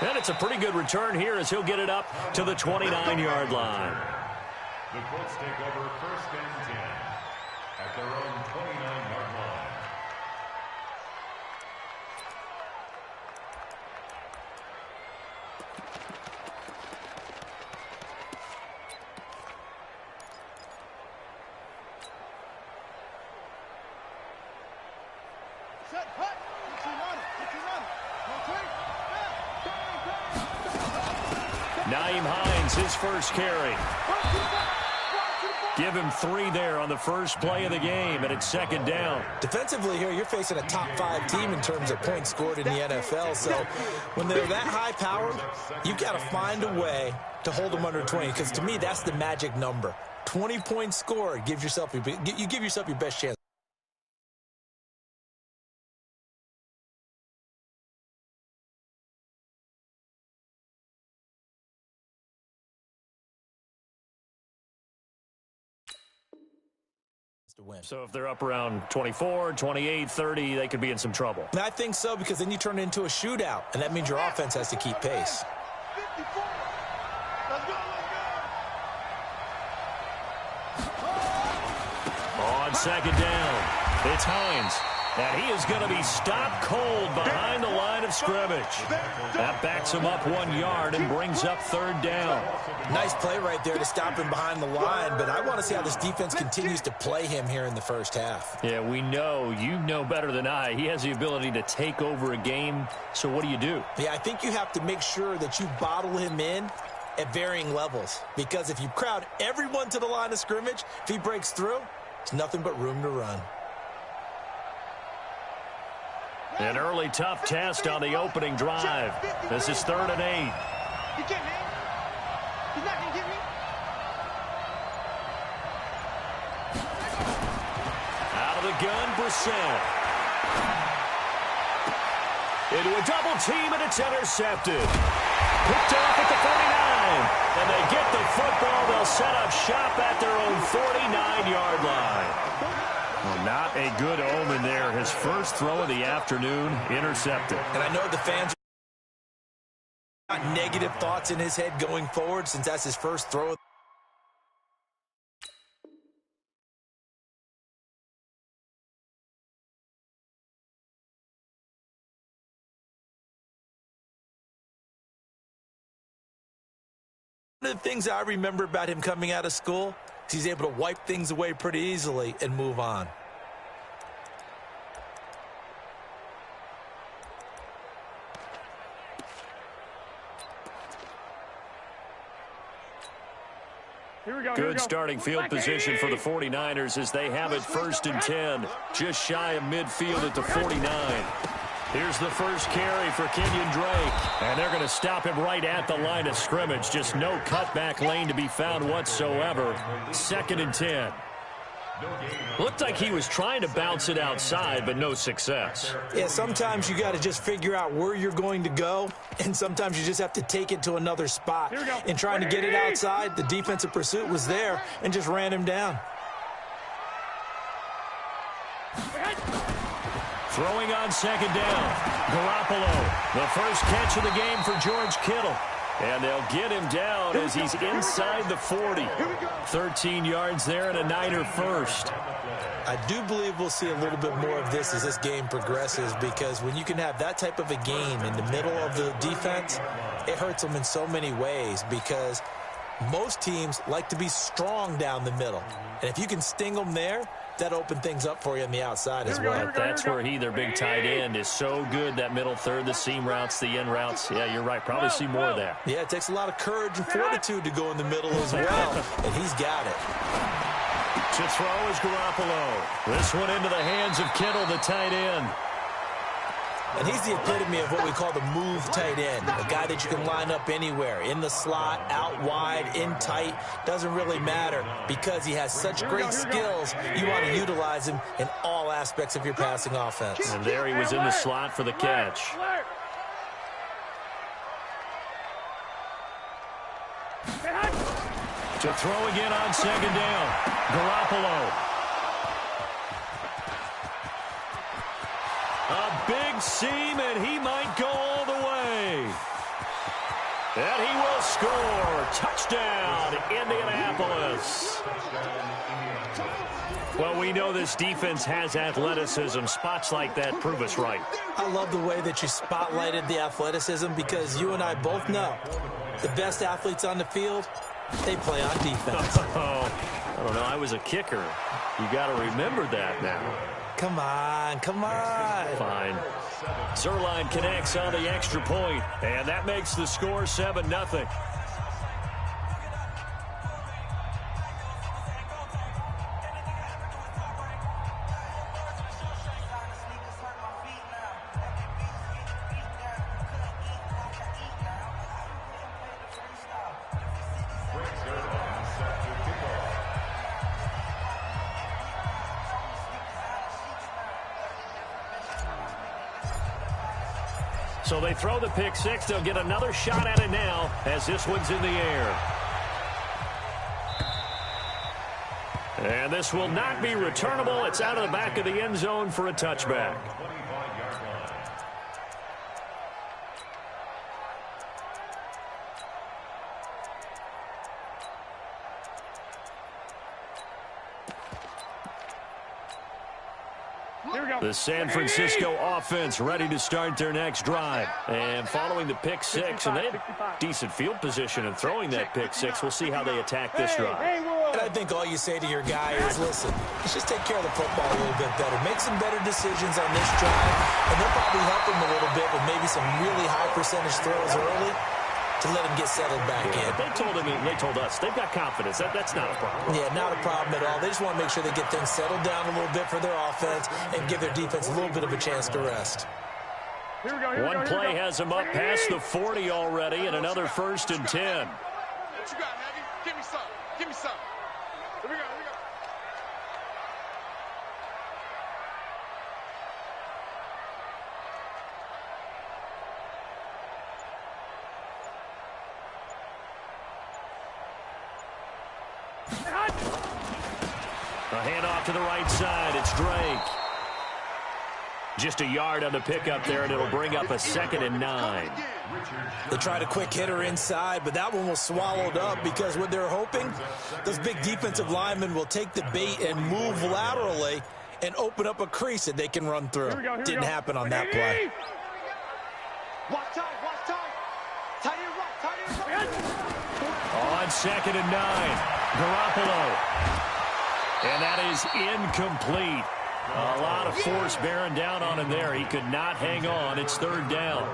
And it's a pretty good return here as he'll get it up to the 29-yard line. The Colts take over 1st and 10 at their own 29-yard line. His first carry. Give him 3 there on the first play of the game, and it's 2nd down. Defensively here, you're facing a top 5 team in terms of points scored in the NFL. So when they're that high-powered, you've got to find a way to hold them under 20, because to me, that's the magic number. 20 points scored, you give yourself your best chance. To win. So if they're up around 24, 28, 30, they could be in some trouble. And I think so, because then you turn it into a shootout, and that means your offense has to keep pace. On 2nd down, it's Hines. And he is going to be stopped cold behind the line of scrimmage. That backs him up 1 yard and brings up 3rd down. Nice play right there to stop him behind the line, but I want to see how this defense continues to play him here in the first half. Yeah, we know. You know better than I. He has the ability to take over a game, so what do you do? Yeah, I think you have to make sure that you bottle him in at varying levels, because if you crowd everyone to the line of scrimmage, if he breaks through, it's nothing but room to run. An early tough test on the opening drive. This is 3rd and 8. You can't, man. He's not going to get me. Out of the gun, Brissett. Into a double team, and it's intercepted. Picked off at the 49. And they get the football. They'll set up shop at their own 49-yard line. Well, not a good omen there. His first throw of the afternoon, intercepted. And I know the fans got negative thoughts in his head going forward, since that's his first throw. One of the things I remember about him coming out of school is he's able to wipe things away pretty easily and move on. Good starting field position for the 49ers as they have it 1st and 10, just shy of midfield at the 49. Here's the first carry for Kenyon Drake, and they're going to stop him right at the line of scrimmage. Just no cutback lane to be found whatsoever. 2nd and 10. Looked like he was trying to bounce it outside, but no success. Yeah, sometimes you got to just figure out where you're going to go, and sometimes you just have to take it to another spot. In trying to get it outside, the defensive pursuit was there and just ran him down. Throwing on 2nd down, Garoppolo. The first catch of the game for George Kittle. And they'll get him down as he's inside the 40. 13 yards there and a Niner first. I do believe we'll see a little bit more of this as this game progresses, because when you can have that type of a game in the middle of the defense, it hurts them in so many ways, because most teams like to be strong down the middle. And if you can sting them there, that opened things up for you on the outside as well. That's where their big tight end, is so good, that middle third, the seam routes, the in routes. Yeah, you're right. Probably see more of that. Yeah, it takes a lot of courage and fortitude to go in the middle as well, and he's got it. To throw is Garoppolo. This one into the hands of Kittle, the tight end. And he's the epitome of what we call the move tight end, a guy that you can line up anywhere, in the slot, out wide, in tight, doesn't really matter, because he has such great skills. You want to utilize him in all aspects of your passing offense. And there he was in the slot for the catch. To throw again on 2nd down, Garoppolo. A big seam, and he might go all the way. And he will score. Touchdown, Indianapolis. Well, we know this defense has athleticism. Spots like that prove us right. I love the way that you spotlighted the athleticism because you and I both know the best athletes on the field, they play on defense. I don't know. I was a kicker. You got to remember that now. Come on, come on. Fine. Zerline connects on the extra point, and that makes the score 7-0. So they throw the pick six. They'll get another shot at it now as this one's in the air. And this will not be returnable. It's out of the back of the end zone for a touchback. The San Francisco offense ready to start their next drive. And following the pick six, and they had decent field position in throwing that pick six. We'll see how they attack this drive. And I think all you say to your guy is, listen, let's just take care of the football a little bit better. Make some better decisions on this drive, and they'll probably help him a little bit with maybe some really high percentage throws early to let him get settled back in. They told us they've got confidence. That's not a problem. Yeah, not a problem at all. They just want to make sure they get things settled down a little bit for their offense and give their defense a little bit of a chance to rest. One play has them up past the 40 already, and another 1st and 10. What you got, Heavy? Give me some. Give me some. Here we go. Here we go. A handoff to the right side. It's Drake. Just a yard on the pickup there, and it'll bring up a 2nd and 9. They tried a quick hitter inside, but that one was swallowed up because what they're hoping, those big defensive linemen will take the bait and move laterally and open up a crease that they can run through. Didn't happen on that play. Watch time. Watch time. Tight end right. Tight end right. On 2nd and 9, Garoppolo. And that is incomplete. A lot of force bearing down on him there. He could not hang on. It's 3rd down.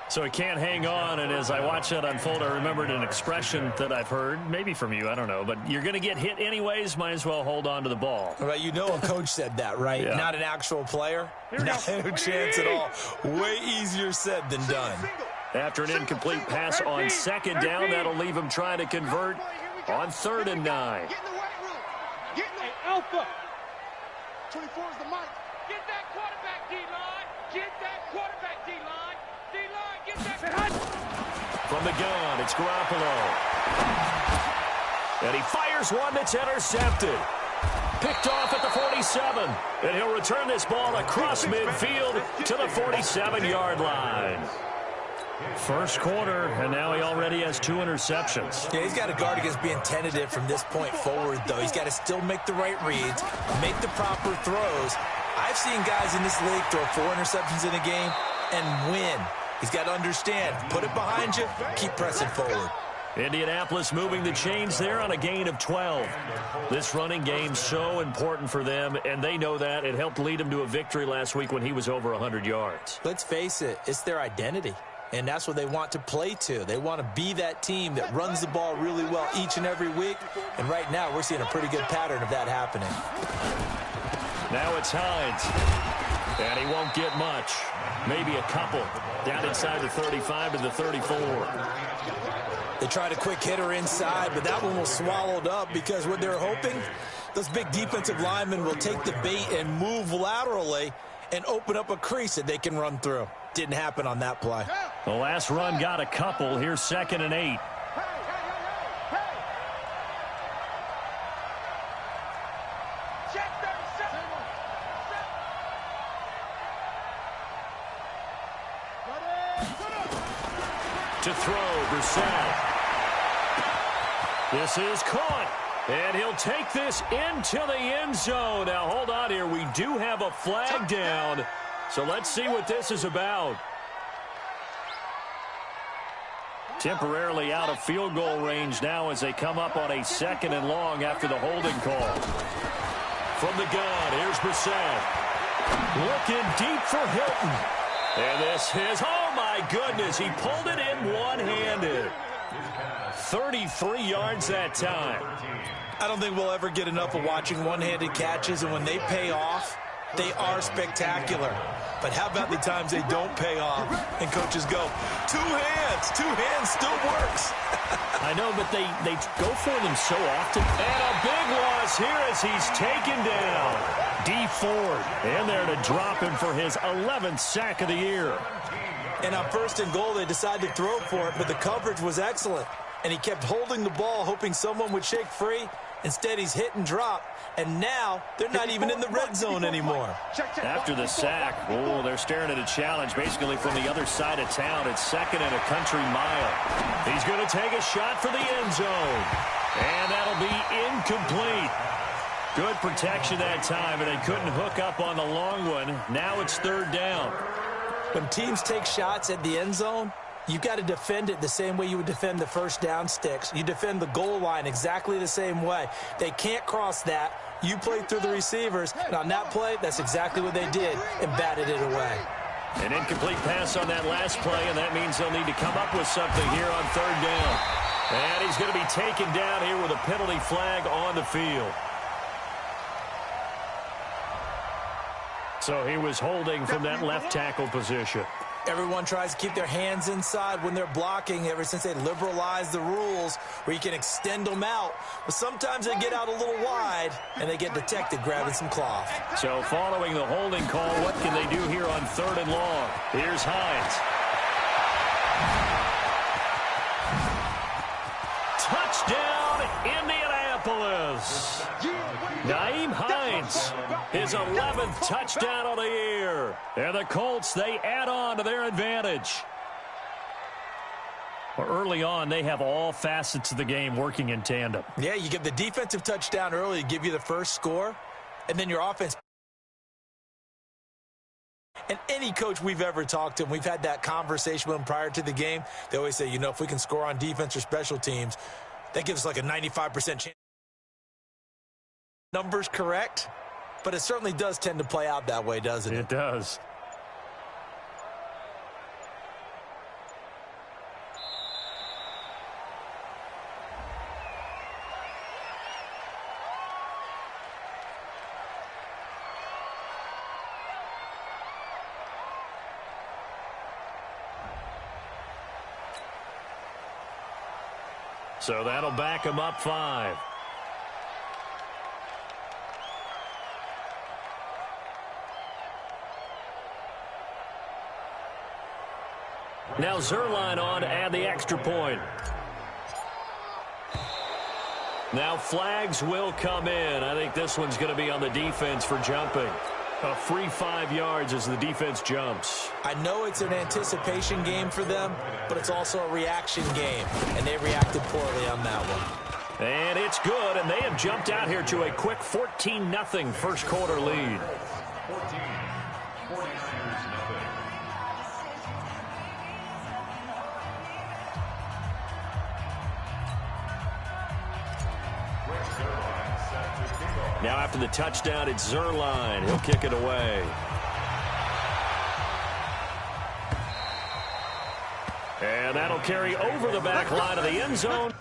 So he can't hang on, and as I watch that unfold, I remembered an expression that I've heard, maybe from you, I don't know, but you're going to get hit anyways, might as well hold on to the ball. Well, you know a coach said that, right? Yeah. Not an actual player. No chance at all. Way easier said than done. After an incomplete pass on 2nd down, that'll leave him trying to convert on 3rd and 9. Get in the weight room. Get in the alpha. 24 is the mic. Get that quarterback, D-line. Get that quarterback, D-line. D-line, get that. From the gun, it's Garoppolo. And he fires one that's intercepted. Picked off at the 47. And he'll return this ball across midfield to the 47-yard line. First quarter, and now he already has 2 interceptions. Yeah, he's got to guard against being tentative from this point forward, though. He's got to still make the right reads, make the proper throws. I've seen guys in this league throw 4 interceptions in a game and win. He's got to understand, put it behind you, keep pressing forward. Indianapolis moving the chains there on a gain of 12. This running game so important for them, and they know that. It helped lead them to a victory last week when he was over 100 yards. Let's face it, it's their identity. And that's what they want to play to. They want to be that team that runs the ball really well each and every week. And right now, we're seeing a pretty good pattern of that happening. Now it's Hines. And he won't get much. Maybe a couple. Down inside the 35 to the 34. They tried a quick hitter inside, but that one was swallowed up because what they're hoping, those big defensive linemen will take the bait and move laterally and open up a crease that they can run through. Didn't happen on that play. The last run got a couple. Here's 2nd and 8. To throw, Brissett. This is caught. And he'll take this into the end zone. Now, hold on here. We do have a flag down. So let's see what this is about. Temporarily out of field goal range now as they come up on a 2nd and long after the holding call. From the gun, here's Brissett. Looking deep for Hilton. And this is, oh my goodness, he pulled it in one-handed. 33 yards that time. I don't think we'll ever get enough of watching one-handed catches, and when they pay off, they are spectacular. But how about the times they don't pay off and coaches go, two hands still works. I know, but they go for them so often. And a big loss here as he's taken down. D Ford in there to drop him for his 11th sack of the year. And on 1st and goal, they decided to throw for it, but the coverage was excellent. And he kept holding the ball, hoping someone would shake free. Instead, he's hit and drop. And now, they're not even in the red zone anymore. After the sack, oh, they're staring at a challenge basically from the other side of town. It's 2nd and a country mile. He's going to take a shot for the end zone. And that'll be incomplete. Good protection that time, and they couldn't hook up on the long one. Now it's 3rd down. When teams take shots at the end zone, you've got to defend it the same way you would defend the first down sticks. You defend the goal line exactly the same way. They can't cross that. You play through the receivers, and on that play, that's exactly what they did and batted it away. An incomplete pass on that last play, and that means they'll need to come up with something here on 3rd down. And he's going to be taken down here with a penalty flag on the field. So he was holding from that left tackle position. Everyone tries to keep their hands inside when they're blocking ever since they liberalized the rules where you can extend them out. But sometimes they get out a little wide, and they get detected grabbing some cloth. So following the holding call, what can they do here on 3rd and long? Here's Hines. Touchdown, Indianapolis. Nyheim Hines, his 11th touchdown of the year. And the Colts, they add on to their advantage. Well, early on, they have all facets of the game working in tandem. Yeah, you get the defensive touchdown early to give you the first score, and then your offense. And any coach we've ever talked to, and we've had that conversation with them prior to the game, they always say, you know, if we can score on defense or special teams, that gives us like a 95% chance. Numbers correct, but it certainly does tend to play out that way, doesn't it? It does. So that'll back him up 5. Now Zerline on to add the extra point. Now flags will come in. I think this one's going to be on the defense for jumping. A free 5 yards as the defense jumps. I know it's an anticipation game for them, but it's also a reaction game, and they reacted poorly on that one. And it's good, and they have jumped out here to a quick 14-0 first quarter lead. 14, 49ers nothing. Now after the touchdown, it's Zerline. He'll kick it away. And that'll carry over the back line of the end zone.